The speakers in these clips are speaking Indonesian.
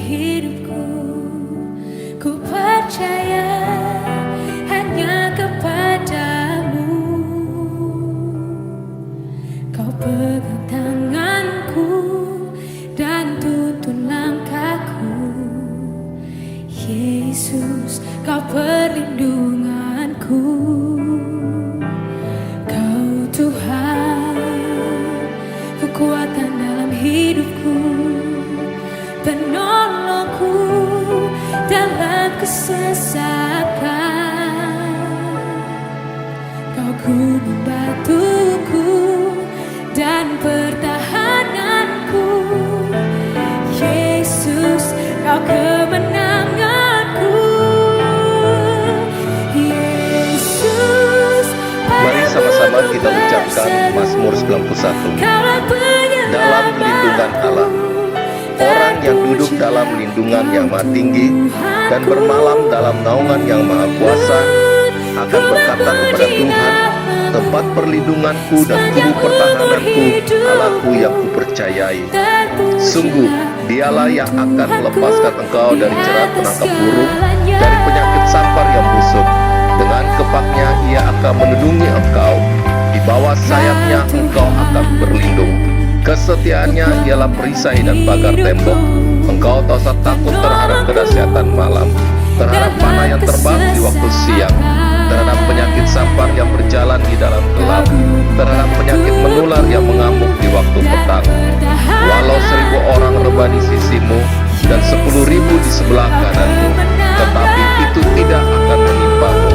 hidupku. Ku percaya hanya kepadamu. Kau pegang tanganku dan tuntun langkahku. Yesus, Kau perlindunganku. Kau Tuhan, kekuatan dalam hidupku, penolongku dalam kesesakan. Kau gunung batuku dan pertahananku. Yesus, Kau kemenanganku. Yesus, mari sama-sama kita ucapkan Mazmur 91. Dalam lindungan Allah, orang yang duduk dalam lindungan yang maha tinggi dan bermalam dalam naungan yang maha kuasa akan berkata kepada Tuhan, tempat perlindunganku dan kubu pertahananku, Allahku yang kupercayai. Sungguh, Dialah yang akan melepaskan engkau dari jerat penangkap burung, dari penyakit sampar yang busuk. Dengan kepaknya Ia akan melindungi engkau, di bawah sayapnya engkau akan berlindung. Kesetiaannya ialah perisai dan pagar tembok. Engkau tak usah takut terhadap kedahsyatan malam, terhadap panah yang terbang di waktu siang, terhadap penyakit sampar yang berjalan di dalam gelap, terhadap penyakit menular yang mengamuk di waktu petang. Walau 1000 orang rebah di sisimu dan 10.000 di sebelah kananmu, tetapi itu tidak akan menimpamu.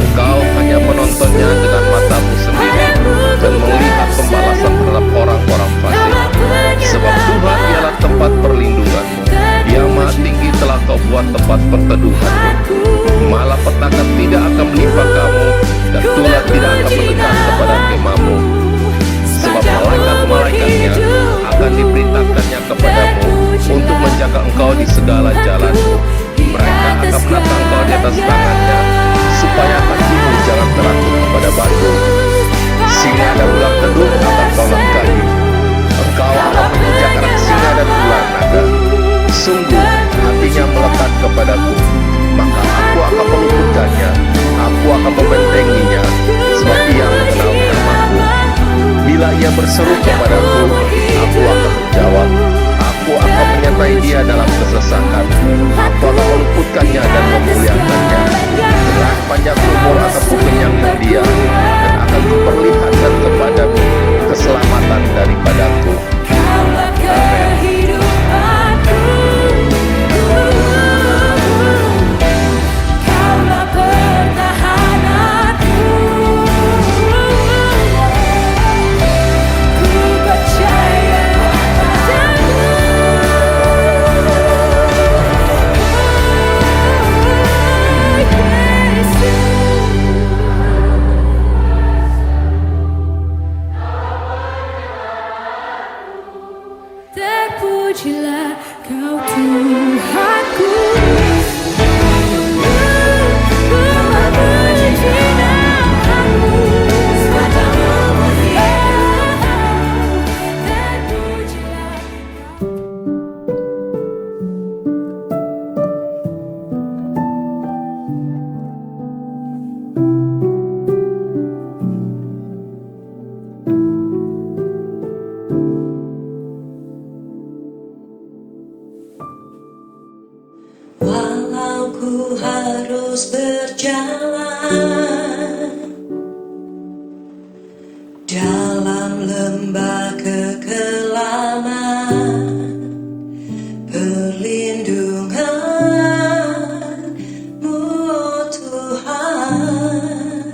Engkau hanya menontonnya dengan matamu sendiri dan melihat pembalasan terhadap orang-orang fasik. Sebab Tuhan ialah tempat perlindunganmu, Yang Maha Tinggi telah Kau buat tempat perteduhanmu. Malapetaka tidak akan menimpa kamu, dan tulah tidak akan mendekat kepada kemahmu. Sebab malaikat-malaikatnya akan diperintahkannya kepadamu untuk menjaga engkau di segala jalanmu. Mereka akan menatang engkau di atas tangannya, supaya kakimu jangan terangkut kepada batu. Singa dan ular tedung akan kau langkahi. Engkau akan menginjak anak singa dan ular naga. Sungguh hatinya melekat kepadaku, maka aku akan meluputkannya. Aku akan membentenginya, sebab ia mengenal namaku. Bila ia berseru kepadaku, aku akan menjawab. Aku akan menyertai dia dalam kesesakan. Aku akan meluputkannya dan memuliakannya. Dengan panjang umur akan kukenyangkan dia, dan akan kuperlihatkan kepadamu keselamatan daripadaku. Amin. Terpujilah Kau Tuhanku. Walau ku harus berjalan dalam lembah kekelaman, perlindungan-Mu, oh Tuhan,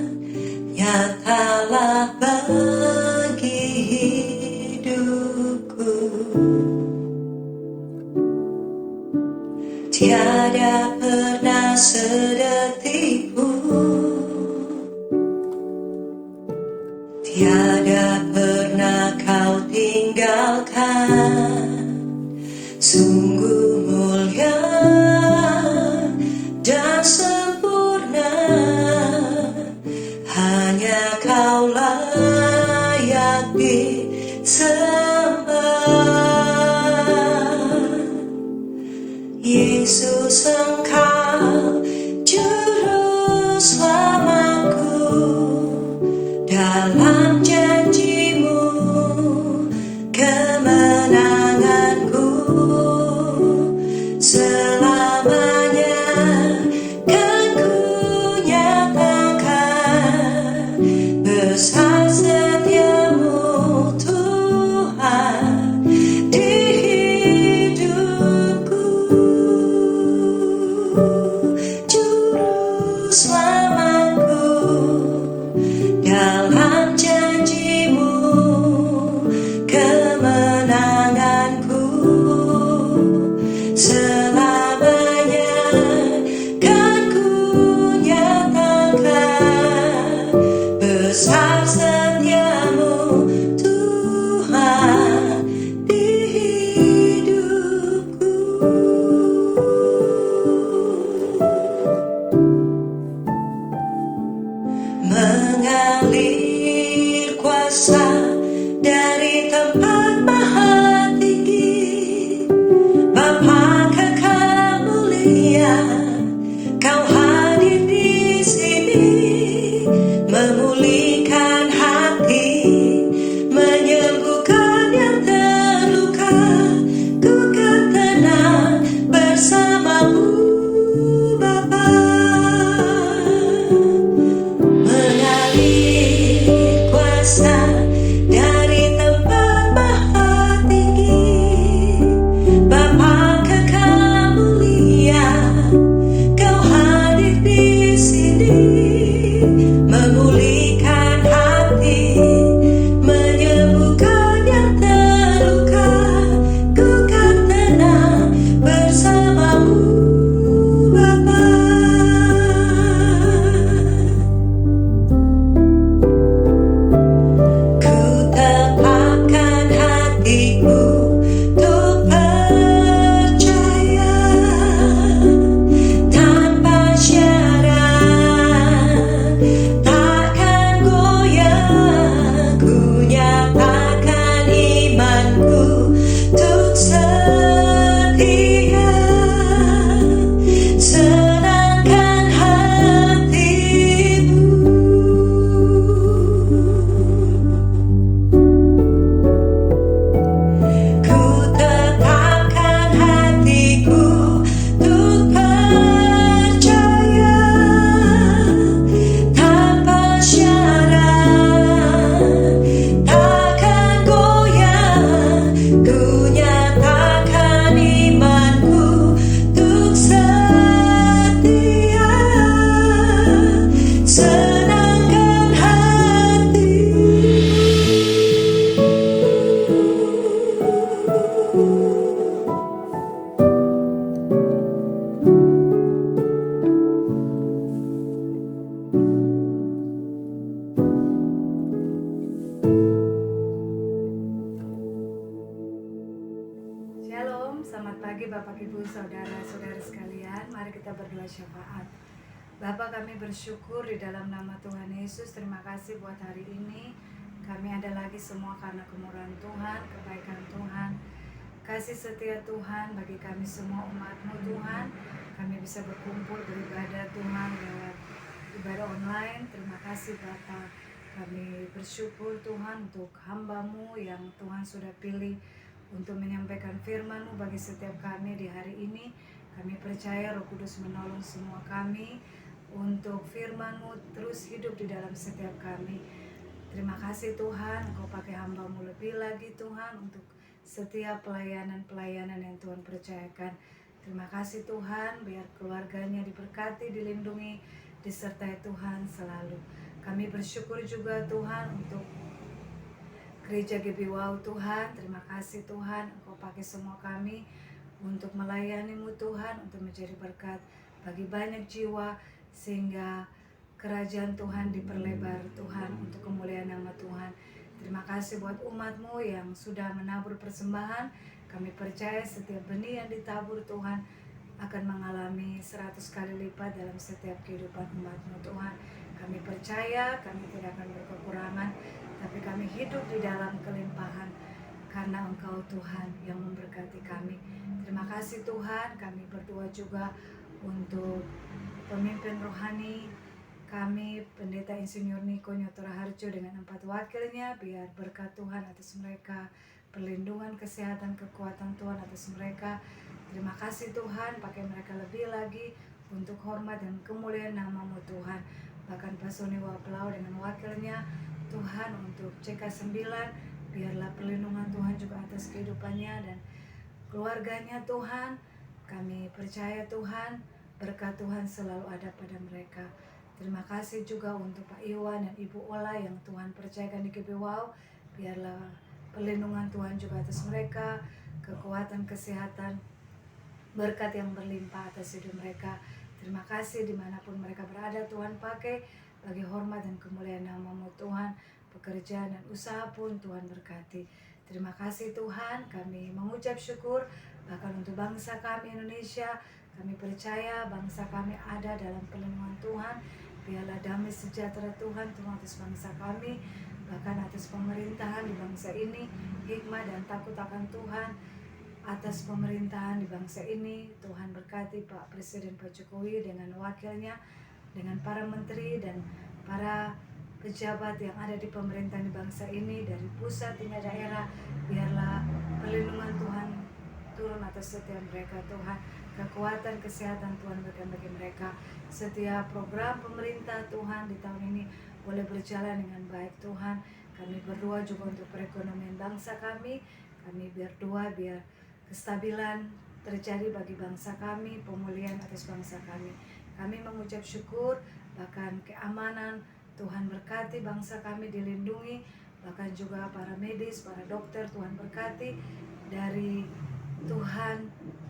nyatalah bagi hidupku. Tiada pernah sedetik pun, tiada pernah Kau tinggalkan. Sungguh mulia dan sempurna, hanya Kau layak disembah. Yesus Engkau Juru Selamatku, dalam janji-Mu kemenanganku selamanya kan ku nyatakan besar setiamu Tuhan di hidupku. Juru selamatku, dalam janji-Mu kemenanganku selamanya kan ku nyatakan besar setiamu Tuhan di hidupku. Mengalir kuasa dari tempat maha tinggi, Bapa Kekal mulia, Kau hadir di sini, memulihkan hati, menyembuhkan yang terluka. Ku kan tenang bersamamu, Bapa. Mengalir kuasa dari tempat maha tinggi, Bapa Kekal mulia, Kau hadir di sini, memulihkan hati, menyembuhkan yang terluka. Ku kan tenang bersamamu, Bapa. Ku tetapkan hatiku untuk percaya tanpa syarat, takkan goyah. Ku nyatakan imanku untuk setia, senangkan hatimu. Ku tetapkan hatiku untuk percaya tanpa syarat, takkan goyah. Ku nyatakan imanku untuk setia, senangkan hatimu. Shalom, selamat pagi Bapak Ibu Saudara-saudara sekalian. Mari kita berdoa syafaat. Bapa, kami bersyukur di dalam nama Tuhan Yesus. Terima kasih buat hari ini. Kami ada lagi semua karena kemurahan Tuhan, kebaikan Tuhan, kasih setia Tuhan bagi kami semua umat-Mu Tuhan. Kami bisa berkumpul beribadah Tuhan lewat ibadah online. Terima kasih Bapa. Kami bersyukur Tuhan untuk hamba-Mu yang Tuhan sudah pilih untuk menyampaikan firman-Mu bagi setiap kami di hari ini. Kami percaya Roh Kudus menolong semua kami untuk firman-Mu terus hidup di dalam setiap kami. Terima kasih Tuhan, Engkau pakai hamba-Mu lebih lagi Tuhan untuk setiap pelayanan-pelayanan yang Tuhan percayakan. Terima kasih Tuhan, biar keluarganya diberkati, dilindungi, disertai Tuhan selalu. Kami bersyukur juga Tuhan untuk Gereja GBWOW Tuhan. Terima kasih Tuhan, Engkau pakai semua kami untuk melayani-Mu Tuhan, untuk menjadi berkat bagi banyak jiwa, sehingga kerajaan Tuhan diperlebar Tuhan untuk kemuliaan nama Tuhan. Terima kasih buat umat-Mu yang sudah menabur persembahan. Kami percaya setiap benih yang ditabur Tuhan akan mengalami 100 kali lipat dalam setiap kehidupan umat-Mu Tuhan. Kami percaya kami tidak akan berkekurangan, tapi kami hidup di dalam kelimpahan. karena Engkau Tuhan yang memberkati kami. Terima kasih Tuhan, kami berdoa juga untuk pemimpin rohani kami, Pendeta Insinyur Niko Nyotora Harjo dengan 4 wakilnya, biar berkat Tuhan atas mereka, perlindungan, kesehatan, kekuatan Tuhan atas mereka. Terima kasih Tuhan, pakai mereka lebih lagi untuk hormat dan kemuliaan nama-Mu Tuhan. Bahkan Pak Soni Waplau dengan wakilnya Tuhan untuk CK9, biarlah perlindungan Tuhan juga atas kehidupannya dan keluarganya Tuhan. Kami percaya Tuhan, berkat Tuhan selalu ada pada mereka. Terima kasih juga untuk Pak Iwan dan Ibu Ola yang Tuhan percayakan di GBWOW. Biarlah perlindungan Tuhan juga atas mereka, kekuatan, kesehatan, berkat yang berlimpah atas hidup mereka. Terima kasih dimanapun mereka berada, Tuhan pakai bagi hormat dan kemuliaan nama-Mu Tuhan. Pekerjaan dan usaha pun Tuhan berkati. Terima kasih Tuhan, kami mengucap syukur bahkan untuk bangsa kami Indonesia. Kami percaya bangsa kami ada dalam perlindungan Tuhan. Biarlah damai sejahtera Tuhan atas bangsa kami, bahkan atas pemerintahan di bangsa ini, hikmah dan takut akan Tuhan atas pemerintahan di bangsa ini. Tuhan berkati Pak Presiden Pak Jokowi dengan wakilnya, dengan para menteri dan para pejabat yang ada di pemerintahan di bangsa ini, dari pusat hingga daerah. Biarlah perlindungan Tuhan turun atas setiap mereka Tuhan. Kekuatan, kesehatan Tuhan berikan bagi mereka. Setiap program pemerintah Tuhan di tahun ini boleh berjalan dengan baik Tuhan. Kami berdoa juga untuk perekonomian bangsa kami. Kami berdoa biar kestabilan terjadi bagi bangsa kami, pemulihan atas bangsa kami. Kami mengucap syukur, bahkan keamanan Tuhan berkati bangsa kami, dilindungi, bahkan juga para medis, para dokter Tuhan berkati, dari Tuhan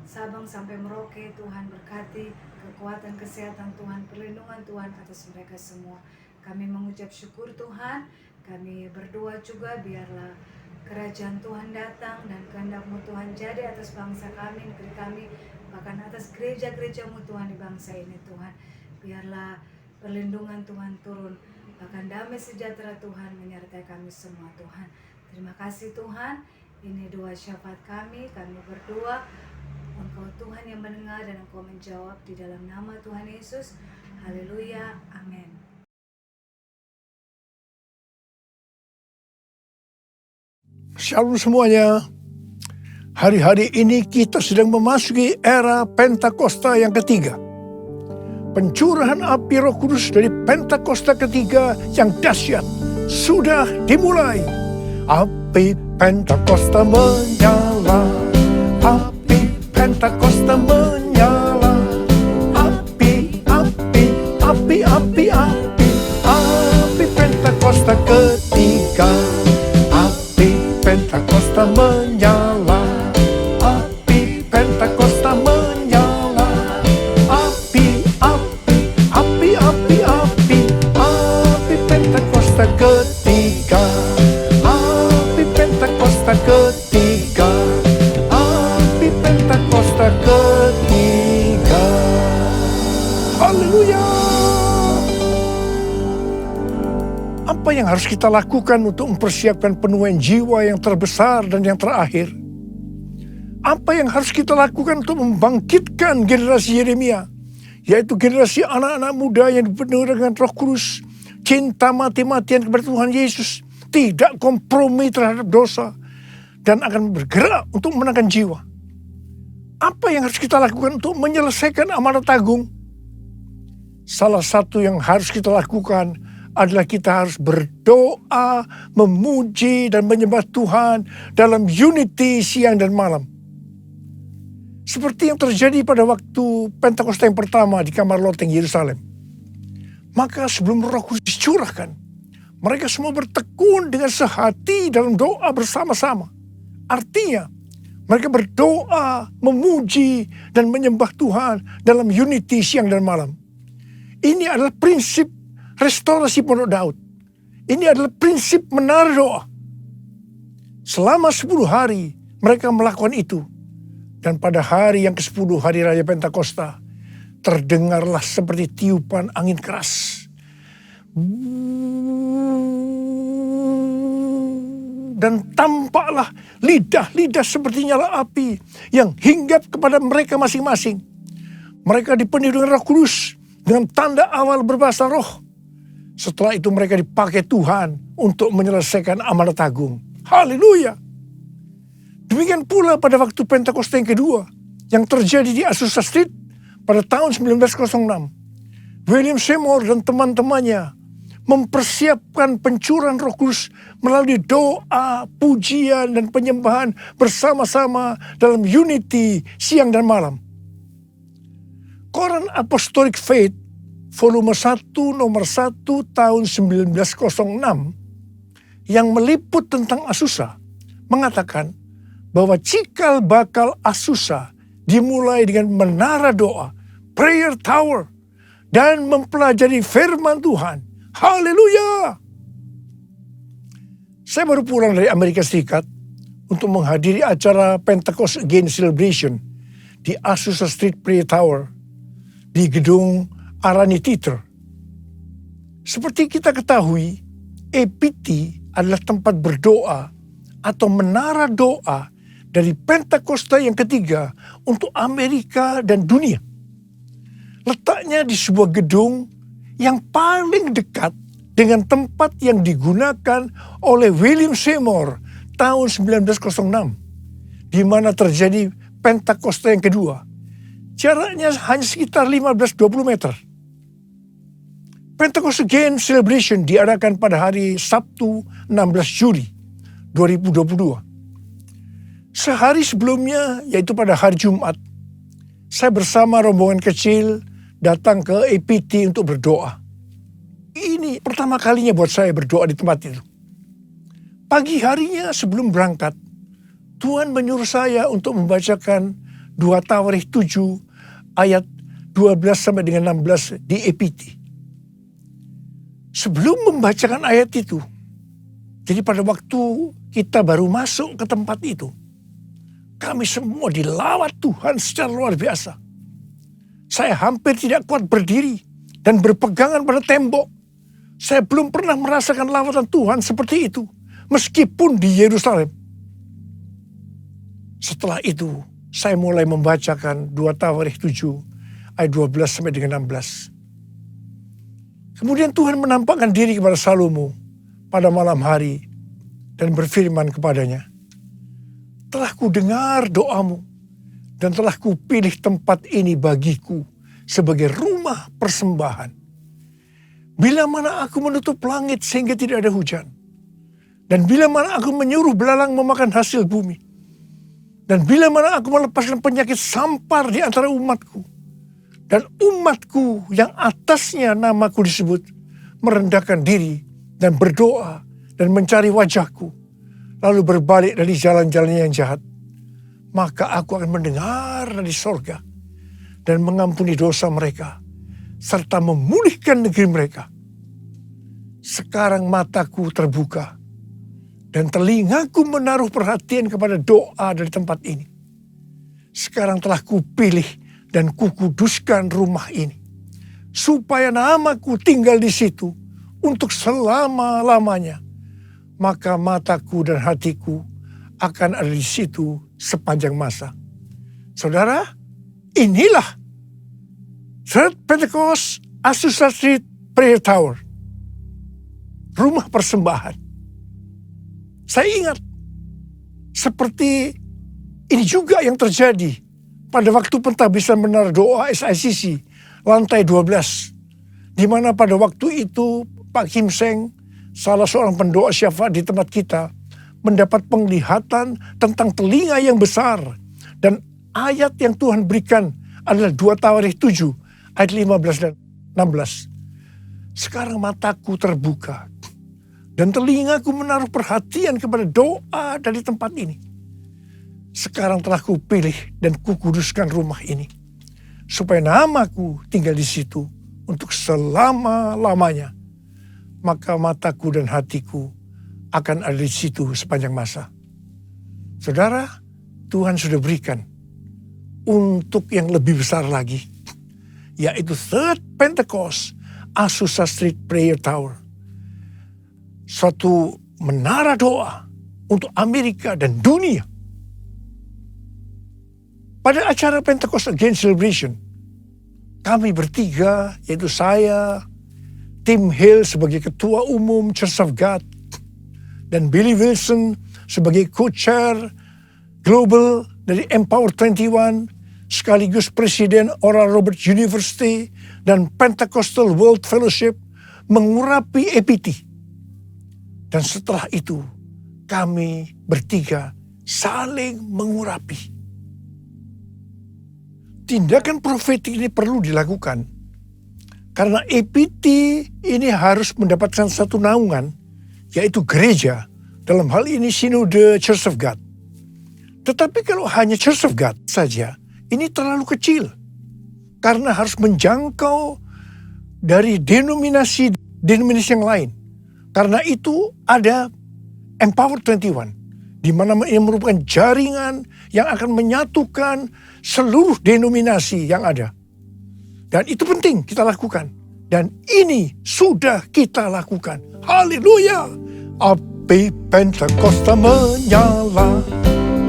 Sabang sampai Merauke Tuhan berkati, kekuatan, kesehatan Tuhan, perlindungan Tuhan atas mereka semua. Kami mengucap syukur Tuhan, kami berdoa juga biarlah kerajaan Tuhan datang dan kehendak-Mu Tuhan jadi atas bangsa kami, negeri kami, bahkan atas gereja-gereja-Mu Tuhan di bangsa ini Tuhan. Biarlah perlindungan Tuhan turun, bahkan damai sejahtera Tuhan menyertai kami semua Tuhan. Terima kasih Tuhan, ini doa syafaat kami berdoa. Engkau Tuhan yang mendengar dan Engkau menjawab di dalam nama Tuhan Yesus. Haleluya, amin. Shalom semuanya. Hari-hari ini kita sedang memasuki era Pentakosta yang ketiga. Pencurahan api Roh Kudus dari Pentakosta ketiga yang dahsyat sudah dimulai. Api Pentakosta menyala, api Pentakosta menyala, api, api, api, api, api, api Pentakosta ketiga. Pentakosta menyala, api Pentakosta menyala, api, api, api, api, api, api Pentakosta ketiga, api Pentakosta ketiga, api Pentakosta ketiga. Haleluya. Apa yang harus kita lakukan untuk mempersiapkan penuaian jiwa yang terbesar dan yang terakhir? Apa yang harus kita lakukan untuk membangkitkan generasi Yeremia, yaitu generasi anak-anak muda yang dipenuhi dengan Roh Kudus, cinta mati-matian kepada Tuhan Yesus, tidak kompromi terhadap dosa, dan akan bergerak untuk memenangkan jiwa? Apa yang harus kita lakukan untuk menyelesaikan amanat agung? Salah satu yang harus kita lakukan adalah kita harus berdoa, memuji dan menyembah Tuhan dalam unity siang dan malam. Seperti yang terjadi pada waktu Pentakosta yang pertama di kamar loteng Yerusalem. Maka sebelum Roh Kudus dicurahkan, mereka semua bertekun dengan sehati dalam doa bersama-sama. Artinya, mereka berdoa, memuji dan menyembah Tuhan dalam unity siang dan malam. Ini adalah prinsip restorasi Pondok Daud. Ini adalah prinsip menara doa. Selama 10 hari mereka melakukan itu. Dan pada hari yang ke-10, hari Raya Pentakosta, terdengarlah seperti tiupan angin keras. dan tampaklah lidah-lidah seperti nyala api yang hinggap kepada mereka masing-masing. Mereka dipenuhi dengan Roh Kudus, dengan tanda awal berbahasa roh. Setelah itu mereka dipakai Tuhan untuk menyelesaikan amanat agung. Haleluya. Demikian pula pada waktu Pentakosta yang kedua yang terjadi di Azusa Street pada tahun 1906. William Seymour dan teman-temannya mempersiapkan pencurahan Roh Kudus melalui doa, pujian, dan penyembahan bersama-sama dalam unity siang dan malam. Koran Apostolic Faith volume 1 nomor 1 tahun 1906 yang meliput tentang Azusa mengatakan bahwa cikal bakal Azusa dimulai dengan menara doa, prayer tower, dan mempelajari firman Tuhan. Haleluya! Saya baru pulang dari Amerika Serikat untuk menghadiri acara Pentecost Again Celebration di Azusa Street Prayer Tower di gedung Arani Theater. Seperti kita ketahui, APT adalah tempat berdoa atau menara doa dari Pentakosta yang ketiga untuk Amerika dan dunia. Letaknya di sebuah gedung yang paling dekat dengan tempat yang digunakan oleh William Seymour tahun 1906, di mana terjadi Pentakosta yang kedua. Jaraknya hanya sekitar 15-20 meter. Pentecost Again Celebration diadakan pada hari Sabtu 16 Juli 2022. Sehari sebelumnya, yaitu pada hari Jumat, saya bersama rombongan kecil datang ke APT untuk berdoa. Ini pertama kalinya buat saya berdoa di tempat itu. Pagi harinya sebelum berangkat, Tuhan menyuruh saya untuk membacakan 2 Tawarikh 7 ayat 12 sampai dengan 16 di APT. Sebelum membacakan ayat itu, jadi pada waktu kita baru masuk ke tempat itu, kami semua dilawat Tuhan secara luar biasa. Saya hampir tidak kuat berdiri dan berpegangan pada tembok. Saya belum pernah merasakan lawatan Tuhan seperti itu, meskipun di Yerusalem. Setelah itu, saya mulai membacakan 2 Tawarikh 7 ayat 12 sampai dengan 16. Kemudian Tuhan menampakkan diri kepada Salomo pada malam hari dan berfirman kepadanya, "Telah kudengar doamu dan telah kupilih tempat ini bagiku sebagai rumah persembahan. Bila mana aku menutup langit sehingga tidak ada hujan, dan bila mana aku menyuruh belalang memakan hasil bumi, dan bila mana aku melepaskan penyakit sampar di antara umatku, dan umatku yang atasnya namaku disebut, merendahkan diri dan berdoa dan mencari wajahku, lalu berbalik dari jalan-jalannya yang jahat, maka aku akan mendengar dari sorga dan mengampuni dosa mereka, serta memulihkan negeri mereka. Sekarang mataku terbuka dan telingaku menaruh perhatian kepada doa dari tempat ini. Sekarang telah kupilih dan kukuduskan rumah ini, supaya namaku tinggal di situ untuk selama-lamanya. Maka mataku dan hatiku akan ada di situ sepanjang masa." Saudara, inilah Third Pentecost Azusa Street Prayer Tower, rumah persembahan. Saya ingat, seperti ini juga yang terjadi pada waktu pentahbisan menara doa SICC lantai 12, di mana pada waktu itu Pak Kim Seng, salah seorang pendoa syafaat di tempat kita, mendapat penglihatan tentang telinga yang besar, dan ayat yang Tuhan berikan adalah 2 Tawarikh 7 ayat 15 dan 16. Sekarang mataku terbuka dan telingaku menaruh perhatian kepada doa dari tempat ini. Sekarang telah kupilih dan kukuduskan rumah ini, supaya namaku tinggal di situ untuk selama-lamanya. Maka mataku dan hatiku akan ada di situ sepanjang masa. Saudara, Tuhan sudah berikan untuk yang lebih besar lagi, yaitu Third Pentecost Azusa Street Prayer Tower. Suatu menara doa untuk Amerika dan dunia. Pada acara Pentecost Again Celebration, kami bertiga, yaitu saya, Tim Hill sebagai Ketua Umum Church of God, dan Billy Wilson sebagai Co-Chair Global dari Empower 21, sekaligus Presiden Oral Roberts University dan Pentecostal World Fellowship mengurapi EPT. Dan setelah itu, kami bertiga saling mengurapi. Tindakan profetik ini perlu dilakukan karena EPT ini harus mendapatkan satu naungan, yaitu gereja, dalam hal ini Sinode Church of God. Tetapi kalau hanya Church of God saja, ini terlalu kecil karena harus menjangkau dari denominasi yang lain. Karena itu ada Empower 21, di mana ini merupakan jaringan yang akan menyatukan seluruh denominasi yang ada. Dan itu penting kita lakukan. Dan ini sudah kita lakukan. Haleluya! Api Pentakosta menyala.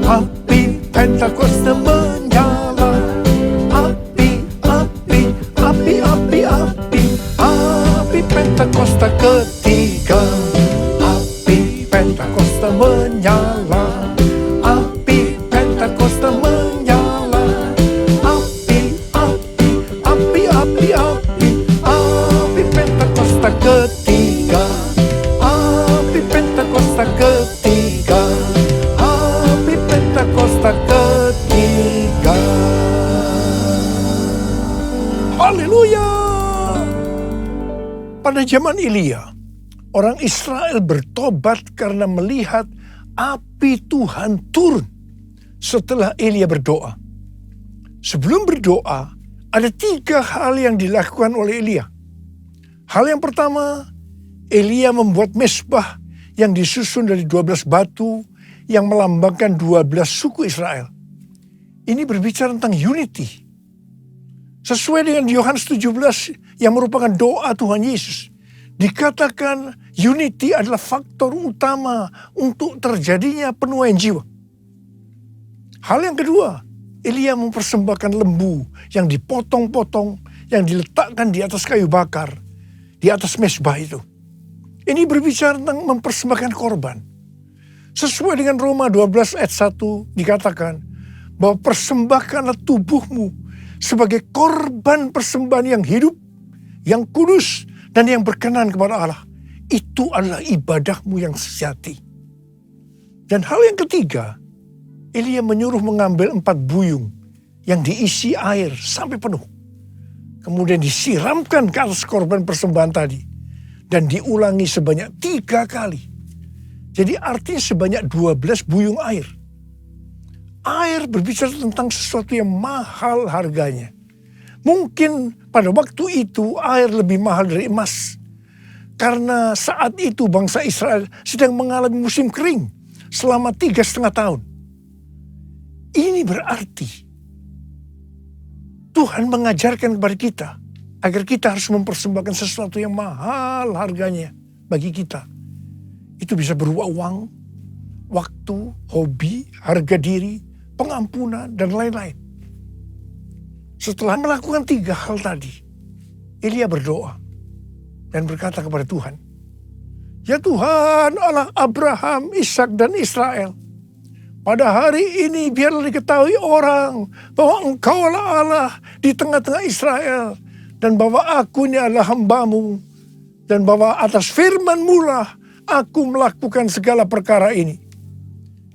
Api Pentakosta menyala. Api, api, api, api, api. Api Pentakosta ketiga. Api Pentakosta menyala. Api Pentakosta menyala. Api, api, api, api, api. Api Pentakosta ketiga. Api Pentakosta ketiga. Api Pentakosta ketiga. Haleluya! Pada zaman Elia, orang Israel bertobat karena melihat api Tuhan turun setelah Elia berdoa. Sebelum berdoa, ada 3 hal yang dilakukan oleh Elia. Hal yang pertama, Elia membuat mezbah yang disusun dari 12 batu yang melambangkan 12 suku Israel. Ini berbicara tentang unity. Sesuai dengan Yohanes 17 yang merupakan doa Tuhan Yesus. Dikatakan unity adalah faktor utama untuk terjadinya penuaian jiwa. Hal yang kedua, Elia mempersembahkan lembu yang dipotong-potong, yang diletakkan di atas kayu bakar, di atas mezbah itu. Ini berbicara tentang mempersembahkan korban. Sesuai dengan Roma 12 ayat 1 dikatakan bahwa persembahkanlah tubuhmu sebagai korban persembahan yang hidup, yang kudus, dan yang berkenan kepada Allah. Itu adalah ibadahmu yang sejati. Dan hal yang ketiga, Elia menyuruh mengambil 4 buyung yang diisi air sampai penuh. Kemudian disiramkan ke atas korban persembahan tadi. Dan diulangi sebanyak 3 kali. Jadi artinya sebanyak 12 buyung air. Air berbicara tentang sesuatu yang mahal harganya. Mungkin pada waktu itu air lebih mahal dari emas. Karena saat itu bangsa Israel sedang mengalami musim kering selama 3,5 tahun. Ini berarti Tuhan mengajarkan kepada kita agar kita harus mempersembahkan sesuatu yang mahal harganya bagi kita. Itu bisa berupa uang, waktu, hobi, harga diri, pengampunan, dan lain-lain. Setelah melakukan 3 hal tadi, Elia berdoa dan berkata kepada Tuhan, "Ya Tuhan, Allah Abraham, Ishak, dan Israel, pada hari ini biarlah diketahui orang bahwa Engkaulah Allah di tengah-tengah Israel, dan bahwa aku ini adalah hamba-Mu, dan bahwa atas firman-Mu lah aku melakukan segala perkara ini.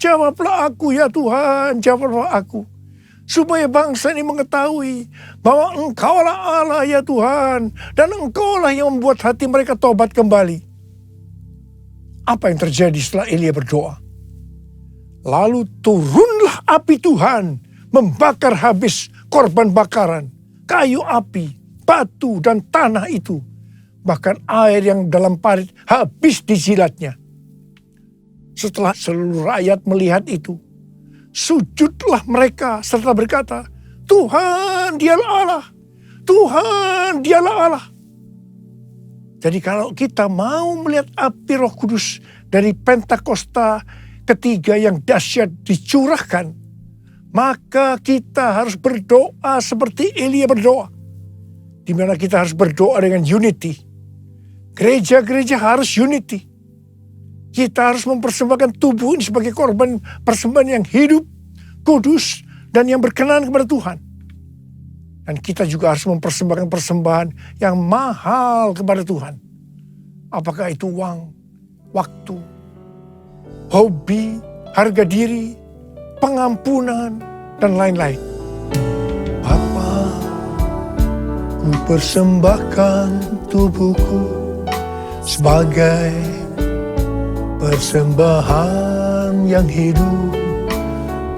Jawablah aku ya Tuhan, jawablah aku. Supaya bangsa ini mengetahui bahwa Engkaulah Allah ya Tuhan. Dan Engkaulah yang membuat hati mereka tobat kembali." Apa yang terjadi setelah Elia berdoa? Lalu turunlah api Tuhan membakar habis korban bakaran, kayu api, batu dan tanah itu. Bahkan air yang dalam parit habis dijilatnya. Setelah seluruh rakyat melihat itu, sujudlah mereka serta berkata, "Tuhan, Dialah Allah. Tuhan, Dialah Allah." Jadi kalau kita mau melihat api Roh Kudus dari Pentakosta ketiga yang dahsyat dicurahkan, maka kita harus berdoa seperti Elia berdoa. Di mana kita harus berdoa dengan unity. Gereja-gereja harus unity. Kita harus mempersembahkan tubuh ini sebagai korban persembahan yang hidup, kudus, dan yang berkenan kepada Tuhan. Dan kita juga harus mempersembahkan persembahan yang mahal kepada Tuhan. Apakah itu uang, waktu, hobi, harga diri, pengampunan, dan lain-lain. Bapa, ku persembahkan tubuhku sebagai persembahan yang hidup,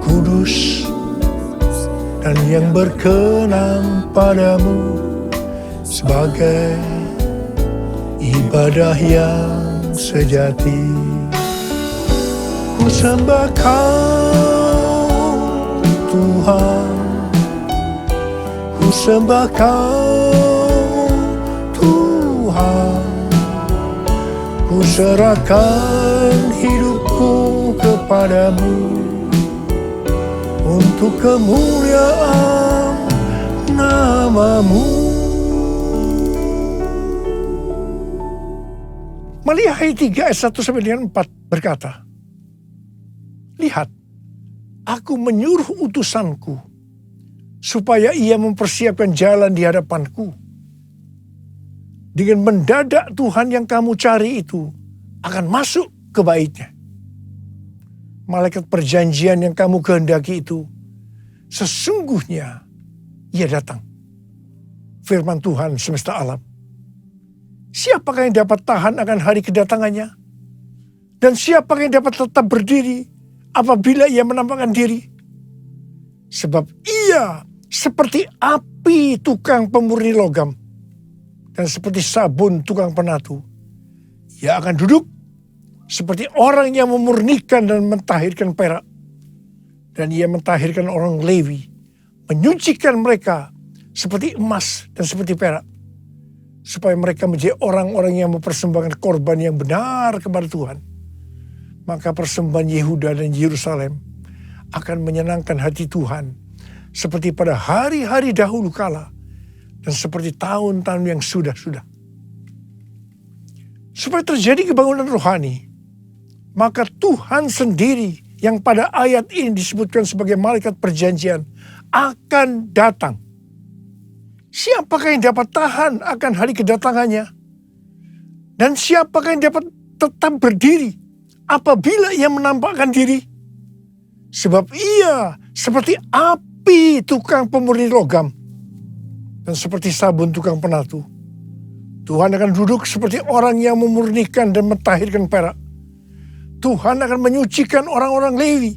kudus, dan yang berkenan padamu, sebagai ibadah yang sejati. Ku sembah Kau, Tuhan, ku sembah Kau, Tuhan, ku serahkan hidupku kepadamu untuk kemuliaan nama-Mu. Maliahi 3 ayat 1 sampai dengan 4 berkata, lihat, aku menyuruh utusanku supaya ia mempersiapkan jalan di hadapanku. Dengan mendadak Tuhan yang kamu cari itu akan masuk ke baitnya. Malaikat perjanjian yang kamu kehendaki itu, sesungguhnya ia datang. Firman Tuhan semesta alam. Siapakah yang dapat tahan akan hari kedatangannya? Dan siapakah yang dapat tetap berdiri apabila ia menampakkan diri? Sebab ia seperti api tukang pemurni logam, dan seperti sabun tukang penatu. Ia akan duduk seperti orang yang memurnikan dan mentahirkan perak. Dan ia mentahirkan orang Lewi, menyucikan mereka seperti emas dan seperti perak, supaya mereka menjadi orang-orang yang mempersembahkan korban yang benar kepada Tuhan. Maka persembahan Yehuda dan Yerusalem akan menyenangkan hati Tuhan, seperti pada hari-hari dahulu kala, dan seperti tahun-tahun yang sudah-sudah. Supaya terjadi kebangunan rohani, maka Tuhan sendiri yang pada ayat ini disebutkan sebagai malaikat perjanjian akan datang. Siapakah yang dapat tahan akan hari kedatangannya? Dan siapakah yang dapat tetap berdiri apabila ia menampakkan diri? Sebab ia seperti api tukang pemurni logam, dan seperti sabun tukang penatu. Tuhan akan duduk seperti orang yang memurnikan dan mentahirkan perak. Tuhan akan menyucikan orang-orang Lewi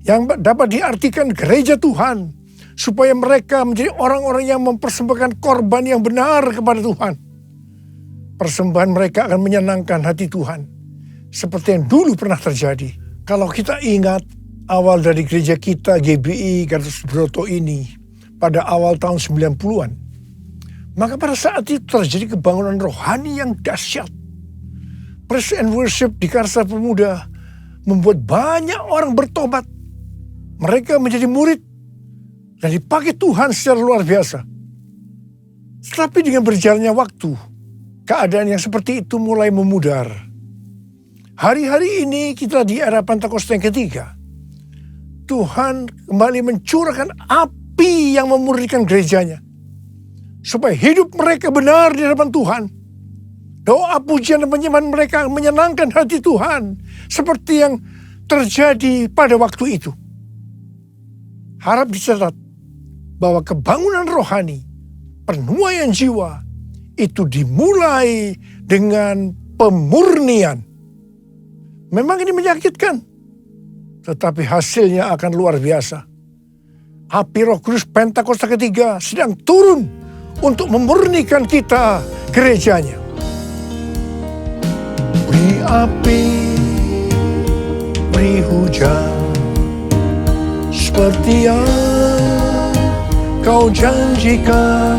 yang dapat diartikan gereja Tuhan, supaya mereka menjadi orang-orang yang mempersembahkan korban yang benar kepada Tuhan. Persembahan mereka akan menyenangkan hati Tuhan, seperti yang dulu pernah terjadi. Kalau kita ingat awal dari gereja kita GBI Gatot Subroto ini pada awal tahun 90-an, maka pada saat itu terjadi kebangunan rohani yang dahsyat. Praise and worship di Karsa Pemuda membuat banyak orang bertobat. Mereka menjadi murid dan dipakai Tuhan secara luar biasa. Tetapi dengan berjalannya waktu, keadaan yang seperti itu mulai memudar. Hari-hari ini kita di era Pentakosta yang ketiga, Tuhan kembali mencurahkan api yang memurnikan gerejanya, supaya hidup mereka benar di hadapan Tuhan. Doa, pujian, dan penyembahan mereka menyenangkan hati Tuhan, seperti yang terjadi pada waktu itu. Harap dicatat bahwa kebangunan rohani, penuaian jiwa, itu dimulai dengan pemurnian. Memang ini menyakitkan, tetapi hasilnya akan luar biasa. Api Roh Kudus Pentakosta ketiga sedang turun untuk memurnikan kita, gerejanya. Beri api, beri hujan, seperti yang Kau janjikan.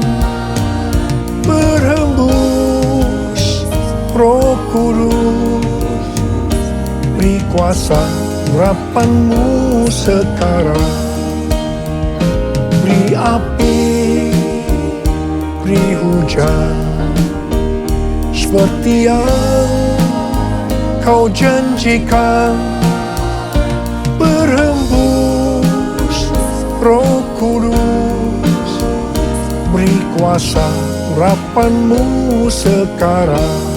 Berhembus Roh Kudus, beri kuasa urapanmu sekarang. Beri api, beri hujan, seperti yang kau janjikan. Berhembus Roh Kudus, beri kuasa urapanmu sekarang.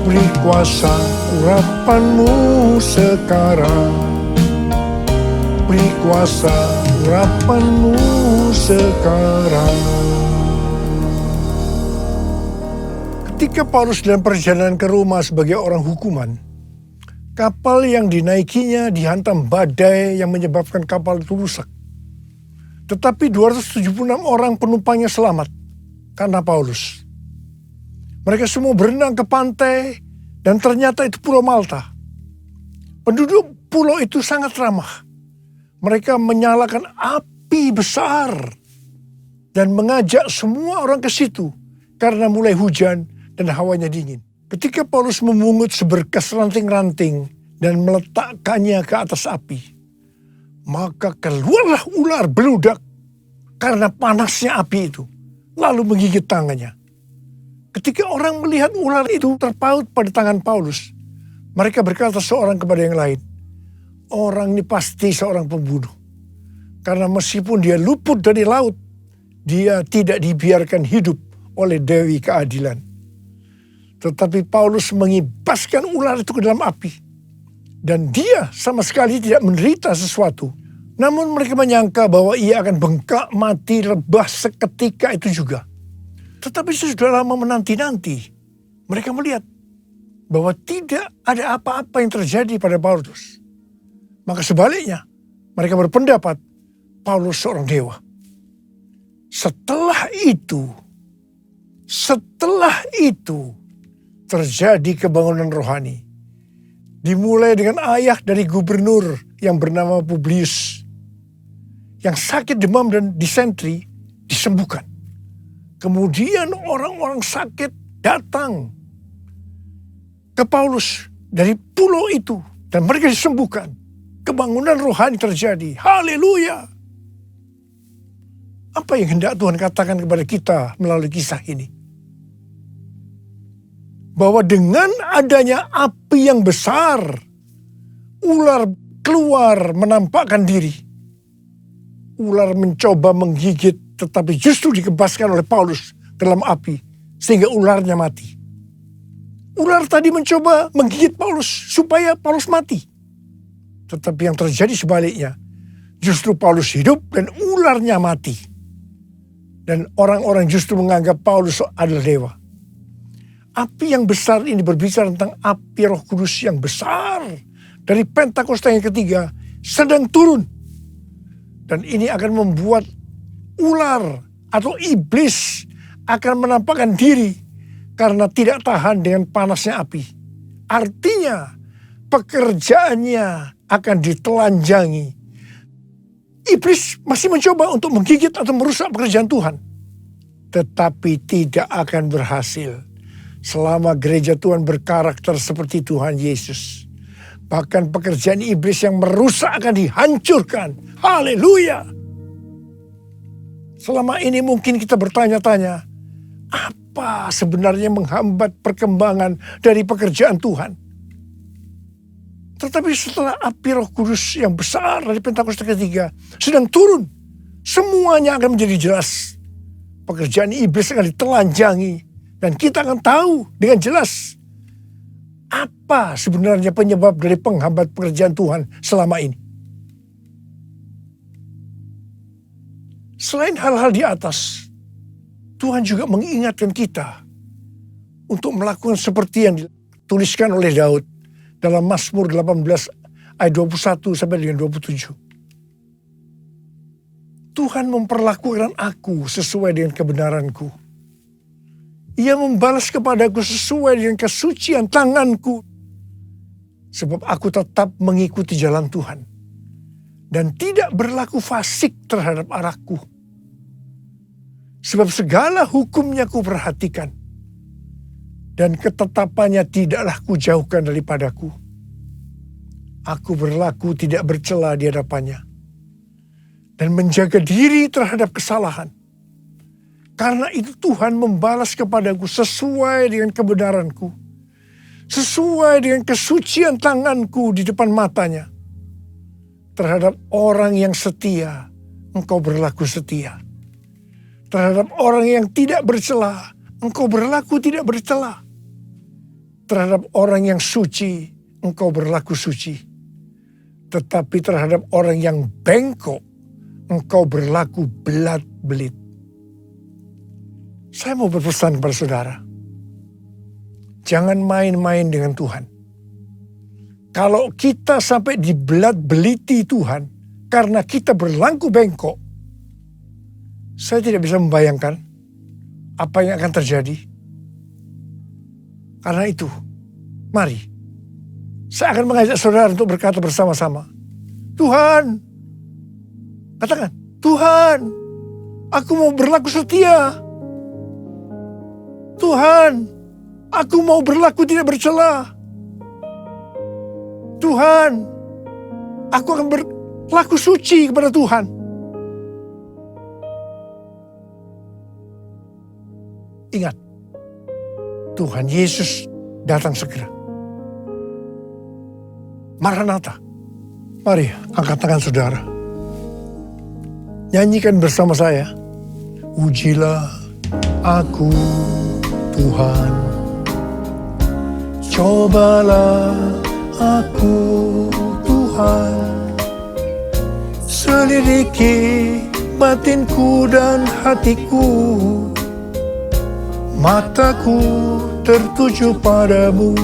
Beri kuasa urapanmu sekarang. Beri kuasa urapanmu sekarang. Ketika Paulus dalam perjalanan ke Roma sebagai orang hukuman, kapal yang dinaikinya dihantam badai yang menyebabkan kapal itu rusak. Tetapi 276 orang penumpangnya selamat karena Paulus. Mereka semua berenang ke pantai dan ternyata itu Pulau Malta. Penduduk pulau itu sangat ramah. Mereka menyalakan api besar dan mengajak semua orang ke situ karena mulai hujan dan hawanya dingin. Ketika Paulus memungut seberkas ranting-ranting dan meletakkannya ke atas api, maka keluarlah ular beludak karena panasnya api itu, lalu menggigit tangannya. Ketika orang melihat ular itu terpaut pada tangan Paulus, mereka berkata seorang kepada yang lain, orang ini pasti seorang pembunuh. Karena meskipun dia luput dari laut, dia tidak dibiarkan hidup oleh Dewi Keadilan. Tetapi Paulus mengibaskan ular itu ke dalam api. Dan dia sama sekali tidak menderita sesuatu. Namun mereka menyangka bahwa ia akan bengkak mati rebah seketika itu juga. Tetapi sudah lama menanti-nanti, mereka melihat bahwa tidak ada apa-apa yang terjadi pada Paulus. Maka sebaliknya, mereka berpendapat Paulus seorang dewa. Setelah itu terjadi kebangunan rohani. Dimulai dengan ayah dari gubernur yang bernama Publius. Yang sakit demam dan disentri disembuhkan. Kemudian orang-orang sakit datang ke Paulus dari pulau itu. Dan mereka disembuhkan. Kebangunan rohani terjadi. Haleluya. Apa yang hendak Tuhan katakan kepada kita melalui kisah ini? Bahwa dengan adanya api yang besar, ular keluar menampakkan diri. Ular mencoba menggigit, tetapi justru dikebaskan oleh Paulus dalam api, sehingga ularnya mati. Ular tadi mencoba menggigit Paulus, supaya Paulus mati. Tetapi yang terjadi sebaliknya, justru Paulus hidup dan ularnya mati. Dan orang-orang justru menganggap Paulus adalah dewa. Api yang besar ini berbicara tentang api Roh Kudus yang besar dari Pentakosta yang ketiga sedang turun. Dan ini akan membuat ular atau iblis akan menampakkan diri karena tidak tahan dengan panasnya api. Artinya pekerjaannya akan ditelanjangi. Iblis masih mencoba untuk menggigit atau merusak pekerjaan Tuhan. Tetapi tidak akan berhasil. Selama gereja Tuhan berkarakter seperti Tuhan Yesus. Bahkan pekerjaan iblis yang merusak akan dihancurkan. Haleluya. Selama ini mungkin kita bertanya-tanya. Apa sebenarnya menghambat perkembangan dari pekerjaan Tuhan? Tetapi setelah api Roh Kudus yang besar dari Pentakosta ketiga sedang turun. Semuanya akan menjadi jelas. Pekerjaan iblis akan ditelanjangi. Dan kita akan tahu dengan jelas apa sebenarnya penyebab dari penghambat pekerjaan Tuhan selama ini. Selain hal-hal di atas, Tuhan juga mengingatkan kita untuk melakukan seperti yang dituliskan oleh Daud dalam Mazmur 18 ayat 21 sampai dengan 27. Tuhan memperlakukan aku sesuai dengan kebenaranku. Ia membalas kepadaku sesuai dengan kesucian tanganku. Sebab aku tetap mengikuti jalan Tuhan. Dan tidak berlaku fasik terhadap arahku. Sebab segala hukumnya ku perhatikan. Dan ketetapannya tidaklah ku jauhkan daripadaku. Aku berlaku tidak bercela di hadapannya. Dan menjaga diri terhadap kesalahan. Karena itu Tuhan membalas kepadaku sesuai dengan kebenaranku. Sesuai dengan kesucian tanganku di depan matanya. Terhadap orang yang setia, engkau berlaku setia. Terhadap orang yang tidak bercela, engkau berlaku tidak bercela. Terhadap orang yang suci, engkau berlaku suci. Tetapi terhadap orang yang bengkok, engkau berlaku belat-belit. Saya mau berpesan kepada saudara. Jangan main-main dengan Tuhan. Kalau kita sampai dibelat-beliti Tuhan karena kita berlaku bengkok, saya tidak bisa membayangkan apa yang akan terjadi. Karena itu, mari saya akan mengajak saudara untuk berkata bersama-sama, Tuhan, katakan, Tuhan, aku mau berlaku setia. Tuhan, aku mau berlaku tidak bercela. Tuhan, aku akan berlaku suci kepada Tuhan. Ingat, Tuhan Yesus datang segera. Maranatha. Mari angkat tangan saudara. Nyanyikan bersama saya. Ujilah aku Tuhan, cobalah aku Tuhan, selidiki batinku dan hatiku, mataku tertuju padamu.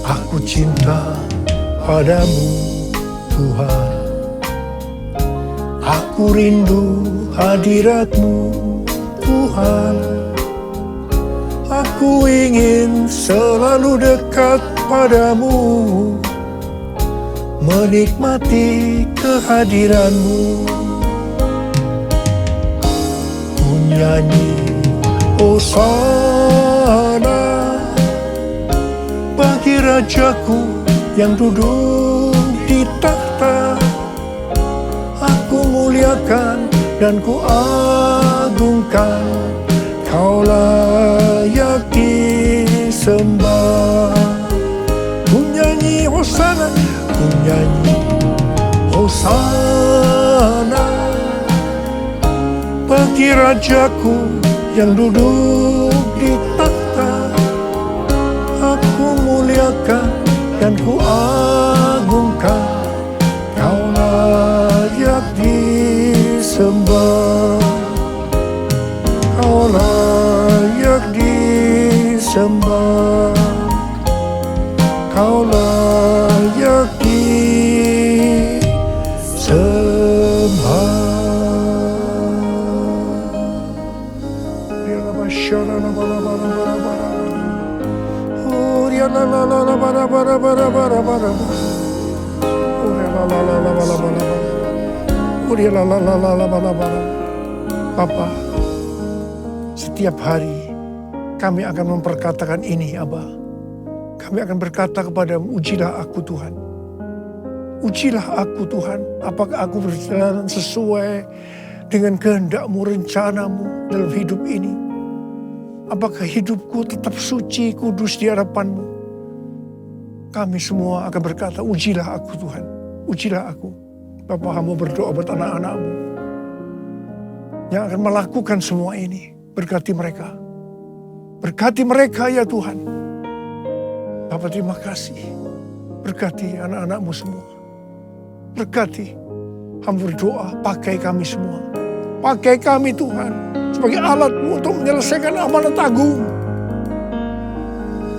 Aku cinta padamu Tuhan, aku rindu hadirat-Mu Tuhan, aku ingin selalu dekat padamu, menikmati kehadiran-Mu. Ku nyanyi Hosana bagi Rajaku yang duduk di takhta. Aku muliakan dan ku agungkan, Kau layak disembah. Ku nyanyi Hosana, ku nyanyi Hosana bagi Rajaku yang duduk di takhta. Aku muliakan dan ku agungkan, Kau layak disembah. Kau layak disembah, Kau layak disembah. Bapa, setiap hari kami akan memperkatakan ini, Aba. Kami akan berkata kepadamu, ujilah aku Tuhan. Ujilah aku Tuhan, apakah aku berjalan sesuai dengan kehendak-Mu, rencana-Mu dalam hidup ini. Apakah hidupku tetap suci, kudus di hadapan-Mu. Kami semua akan berkata, ujilah aku Tuhan, ujilah aku. Bapa, hamba berdoa buat anak-anak-Mu yang akan melakukan semua ini. Berkati mereka. Berkati mereka ya Tuhan. Bapa, terima kasih. Berkati anak-anak-Mu semua. Berkati. Hamba berdoa, pakai kami semua. Pakai kami Tuhan. Sebagai alat-Mu untuk menyelesaikan amanat agung.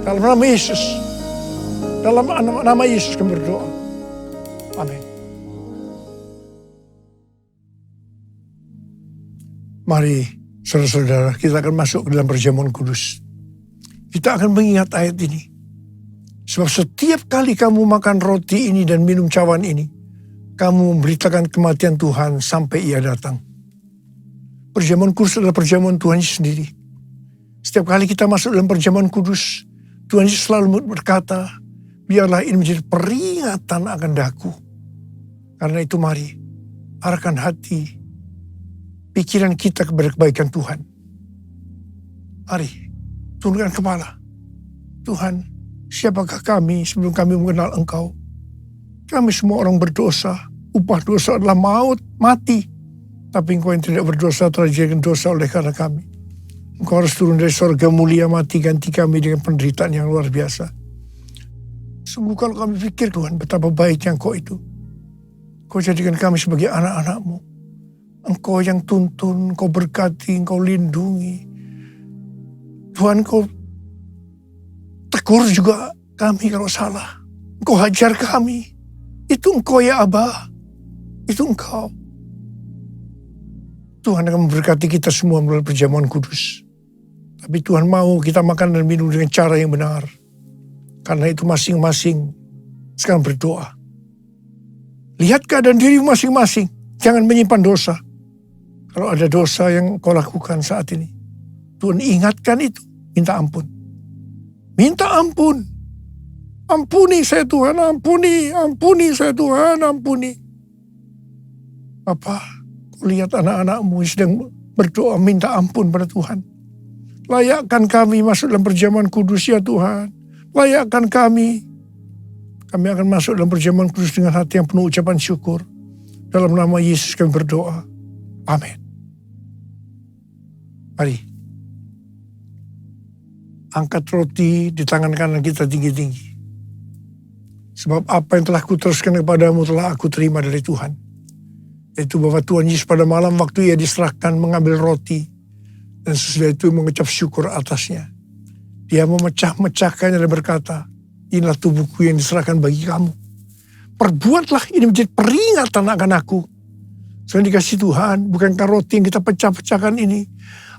Dalam nama Yesus. Dalam nama Yesus kami berdoa. Amin. Mari saudara-saudara, kita akan masuk ke dalam perjamuan kudus. Kita akan mengingat ayat ini. Sebab setiap kali kamu makan roti ini dan minum cawan ini, kamu memberitakan kematian Tuhan sampai Ia datang. Perjamuan kudus adalah perjamuan Tuhan Yesus sendiri. Setiap kali kita masuk dalam perjamuan kudus, Tuhan Yesus selalu berkata, biarlah ini menjadi peringatan akan daku. Karena itu mari, arahkan hati, pikiran kita kepada kebaikan Tuhan. Mari, tundukkan kepala. Tuhan, siapakah kami sebelum kami mengenal Engkau? Kami semua orang berdosa. Upah dosa adalah maut, mati. Tapi Engkau yang tidak berdosa telah dijadikan dosa oleh karena kami. Engkau harus turun dari sorga mulia, mati ganti kami dengan penderitaan yang luar biasa. Sungguh kalau kami pikir Tuhan betapa baiknya Engkau itu. Engkau jadikan kami sebagai anak-anak-Mu. Engkau yang tuntun, Engkau berkati, Engkau lindungi. Tuhan, Engkau tegur juga kami kalau salah. Engkau hajar kami. Itu Engkau ya Abah. Itu Engkau. Tuhan akan memberkati kita semua melalui perjamuan kudus. Tapi Tuhan mau kita makan dan minum dengan cara yang benar. Karena itu masing-masing sekarang berdoa. Lihat keadaan diri masing-masing. Jangan menyimpan dosa. Kalau ada dosa yang kau lakukan saat ini, Tuhan ingatkan itu. Minta ampun. Minta ampun. Ampuni saya Tuhan, ampuni. Ampuni saya Tuhan, ampuni. Bapa, kau lihat anak-anak-Mu sedang berdoa minta ampun pada Tuhan. Layakkan kami masuk dalam perjamuan kudus ya Tuhan. Layakkan kami. Kami akan masuk dalam perjamuan kudus dengan hati yang penuh ucapan syukur. Dalam nama Yesus kami berdoa. Amin. Mari. Angkat roti di tangan kanan kita tinggi-tinggi. Sebab apa yang telah kuteruskan kepadamu telah aku terima dari Tuhan. Yaitu bahwa Tuhan Yesus pada malam waktu ia diserahkan mengambil roti. Dan sesudah itu mengucap syukur atasnya. Dia memecah-mecahkannya dan berkata, inilah tubuhku yang diserahkan bagi kamu. Perbuatlah ini menjadi peringatan akan aku. Selain dikasih Tuhan, bukankah roti yang kita pecah-pecahkan ini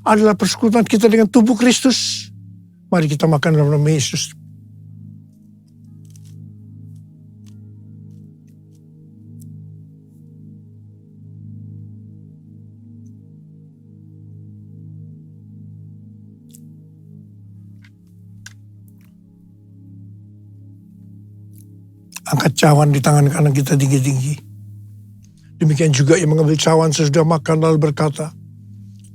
adalah persekutuan kita dengan tubuh Kristus. Mari kita makan dalam nama Yesus. Angkat cawan di tangan kanan kita tinggi-tinggi. Demikian juga yang mengambil cawan sesudah makan lalu berkata,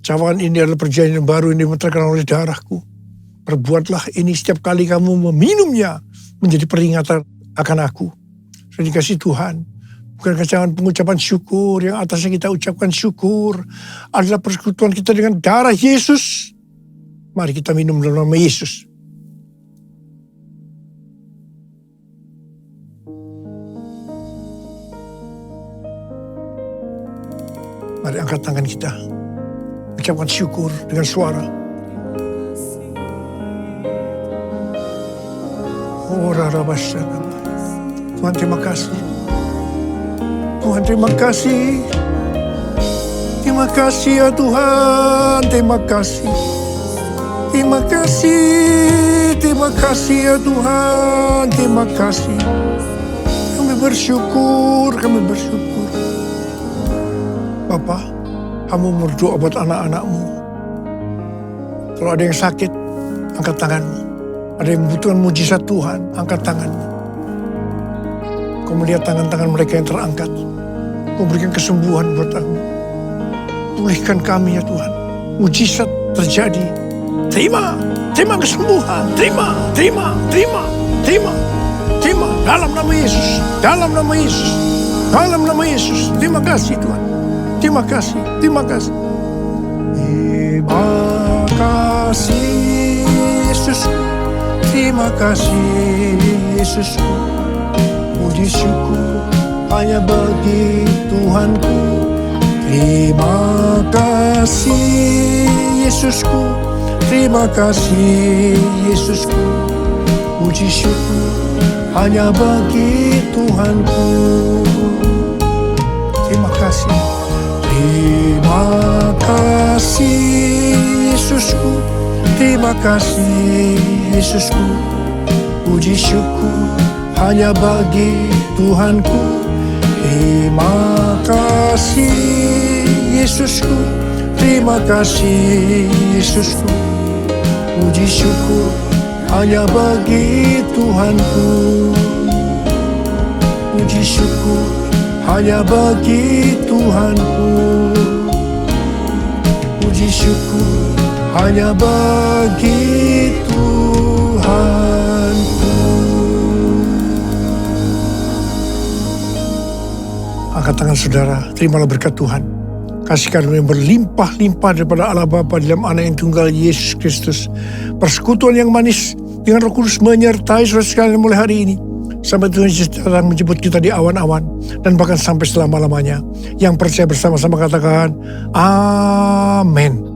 cawan ini adalah perjanjian baru yang dimeterkan oleh darahku. Perbuatlah ini setiap kali kamu meminumnya menjadi peringatan akan aku. Sudah dikasih Tuhan. Bukankah cawan pengucapan syukur yang atasnya kita ucapkan syukur adalah persekutuan kita dengan darah Yesus. Mari kita minum dalam nama Yesus. Mari angkat tangan kita. Ucapkan syukur dengan suara. Tuhan terima kasih. Tuhan terima kasih. Terima kasih ya Tuhan. Terima kasih. Terima kasih. Terima kasih ya Tuhan. Terima kasih. Kami bersyukur. Kami bersyukur. Bapa, kamu berdoa buat anak-anak-Mu. Kalau ada yang sakit, angkat tanganmu. Ada yang membutuhkan mujizat Tuhan, angkat tanganmu. Kau melihat tangan-tangan mereka yang terangkat. Kau berikan kesembuhan buat kami. Pulihkan kami ya Tuhan. Mujizat terjadi. Terima kesembuhan. Terima. Dalam nama Yesus. Dalam nama Yesus. Dalam nama Yesus. Terima kasih Tuhan. Terima kasih. Terima kasih. Terima kasih Yesusku. Terima kasih Yesusku. Puji syukur hanya bagi Tuhanku. Terima kasih Yesusku. Terima kasih Yesusku. Puji syukur hanya bagi Tuhanku. Terima kasih. Terima kasih Yesusku. Terima kasih Yesusku. Puji syukur hanya bagi Tuhanku. Terima kasih Yesusku. Terima kasih Yesusku. Puji syukur hanya bagi Tuhanku. Puji syukur hanya bagi Tuhanku. Puji syukur hanya bagi Tuhanku. Angkat tangan saudara, terimalah berkat Tuhan. Kasih karunia yang berlimpah-limpah daripada Allah Bapa dalam Anak yang tunggal Yesus Kristus. Persekutuan yang manis dengan Roh Kudus menyertai saudara sekalian mulai hari ini. Sampai Tuhan Yesus datang menjemput kita di awan-awan. Dan bahkan sampai selama-lamanya. Yang percaya bersama-sama katakan, Amin.